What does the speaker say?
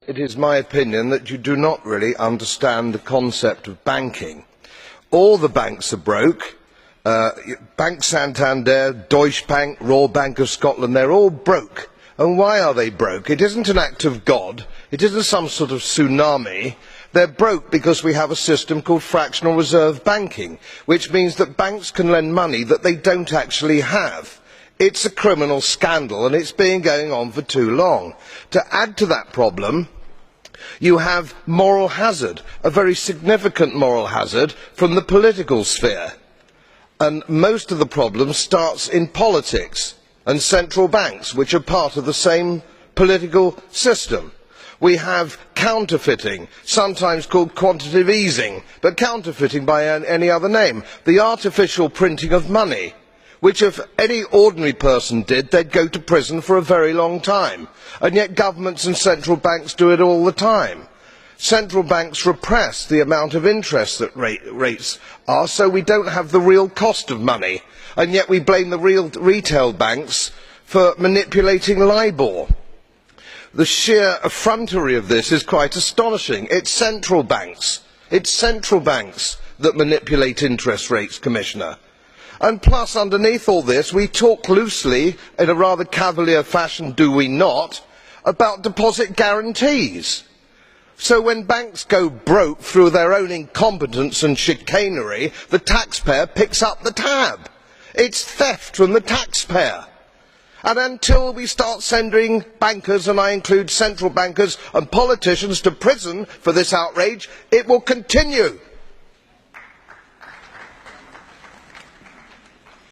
It is my opinion that you do not really understand the concept of banking. All the banks are broke. Bank Santander, Deutsche Bank, Royal Bank of Scotland, they are all broke. And why are they broke? It isn't an act of God. It isn't some sort of tsunami. They are broke because we have a system called fractional reserve banking, which means that banks can lend money that they don't actually have. It's a criminal scandal and it's been going on for too long. To add to that problem, you have moral hazard, a very significant moral hazard from the political sphere. And most of the problem starts in politics and central banks, which are part of the same political system. We have counterfeiting, sometimes called quantitative easing, but counterfeiting by any other name. The artificial printing of money, which if any ordinary person did, they'd go to prison for a very long time. And yet governments and central banks do it all the time. Central banks repress the amount of interest that rates are, so we don't have the real cost of money. And yet we blame the retail banks for manipulating LIBOR. The sheer effrontery of this is quite astonishing. It's central banks that manipulate interest rates, Commissioner. And plus, underneath all this, we talk loosely, in a rather cavalier fashion, do we not, about deposit guarantees. So when banks go broke through their own incompetence and chicanery, the taxpayer picks up the tab. It's theft from the taxpayer. And until we start sending bankers, and I include central bankers and politicians, to prison for this outrage, it will continue.